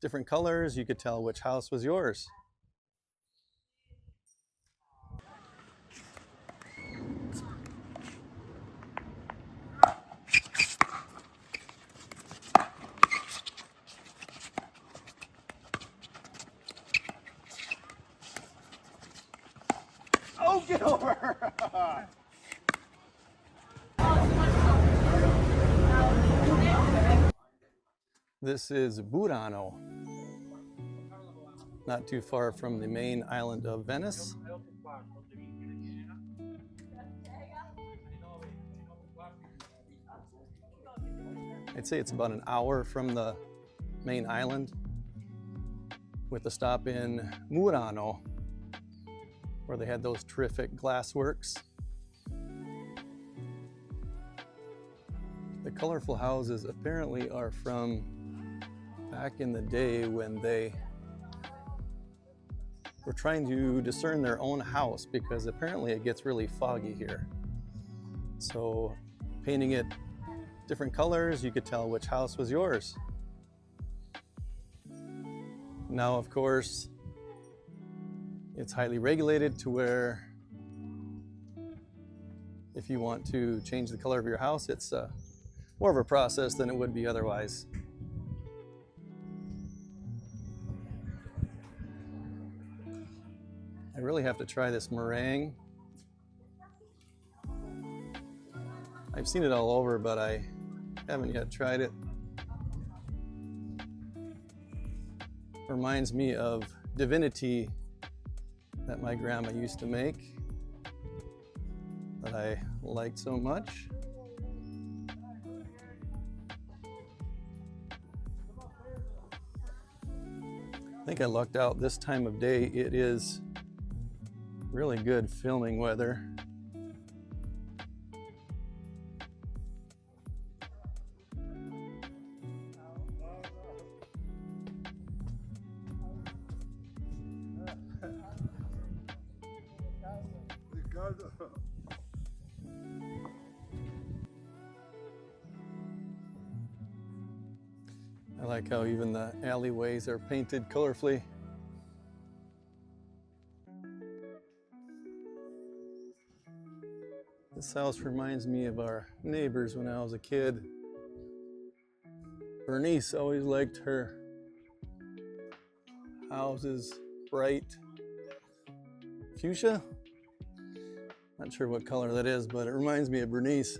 different colors, you could tell which house was yours. Oh, get over! This is Burano, not too far from the main island of Venice. I'd say it's about an hour from the main island, with a stop in Murano, where they had those terrific glassworks. The colorful houses apparently are from back in the day when they were trying to discern their own house, because apparently it gets really foggy here. So painting it different colors, you could tell which house was yours. Now, of course, it's highly regulated to where if you want to change the color of your house, it's more of a process than it would be otherwise. I really have to try this meringue. I've seen it all over, but I haven't yet tried it. Reminds me of divinity that my grandma used to make, that I liked so much. I think I lucked out this time of day. It is really good filming weather. I like how even the alleyways are painted colorfully. This house reminds me of our neighbors when I was a kid. Bernice always liked her houses bright fuchsia. Not sure what color that is, but it reminds me of Bernice.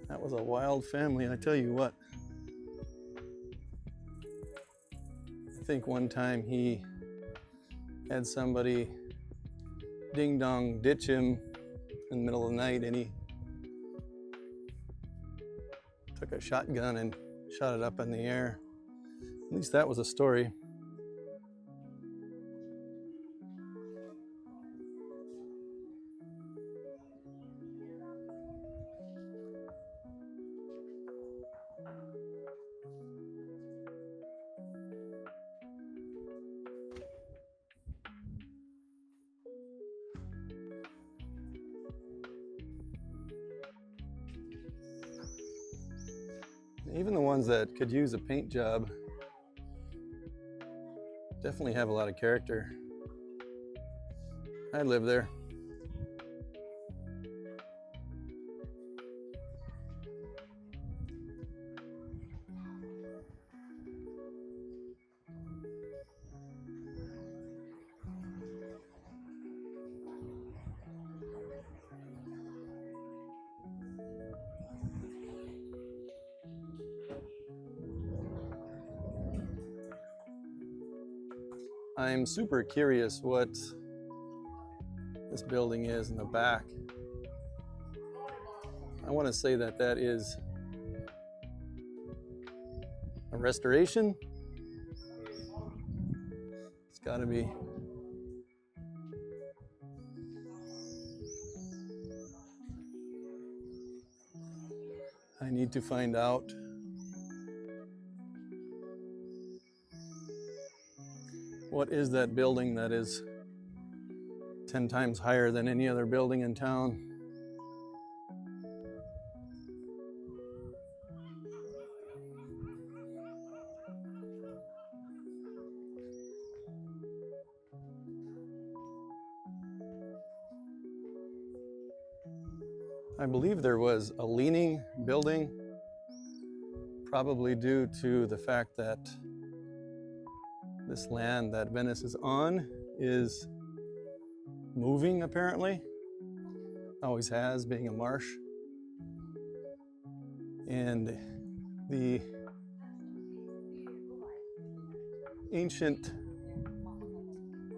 That was a wild family, I tell you what. I think one time he had somebody ding dong ditch him in the middle of the night, and he took a shotgun and shot it up in the air. At least that was a story. Even the ones that could use a paint job definitely have a lot of character. I live there. I'm super curious what this building is in the back. I want to say that that is a restoration. It's got to be. I need to find out. What is that building that is 10 times higher than any other building in town? I believe there was a leaning building, probably due to the fact that this land that Venice is on is moving, apparently. Always has, being a marsh. And the ancient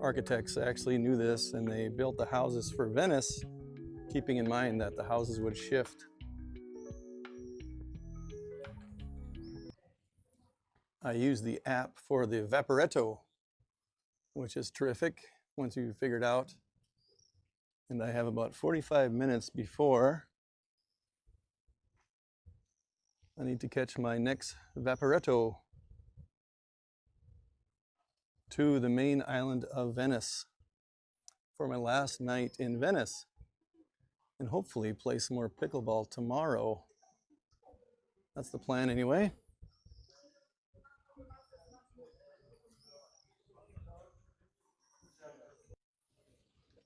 architects actually knew this, and they built the houses for Venice, keeping in mind that the houses would shift. I use the app for the Vaporetto, which is terrific once you figure it out. And I have about 45 minutes before I need to catch my next Vaporetto to the main island of Venice for my last night in Venice, and hopefully play some more pickleball tomorrow. That's the plan anyway.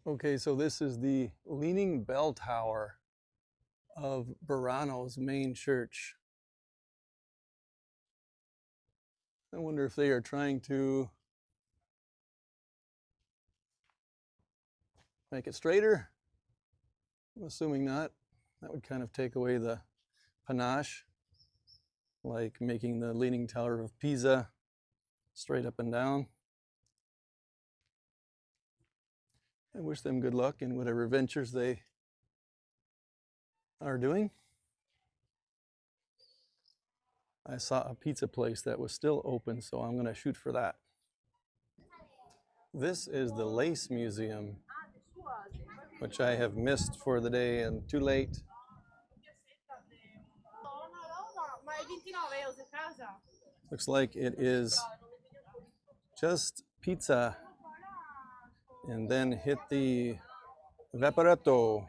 Okay, so this is the Leaning Bell Tower of Burano's main church. I wonder if they are trying to make it straighter. I'm assuming not. That would kind of take away the panache, like making the Leaning Tower of Pisa straight up and down. I wish them good luck in whatever ventures they are doing. I saw a pizza place that was still open, so I'm going to shoot for that. This is the Lace Museum, which I have missed for the day and too late. Looks like it is just pizza, and then hit the Vaporetto.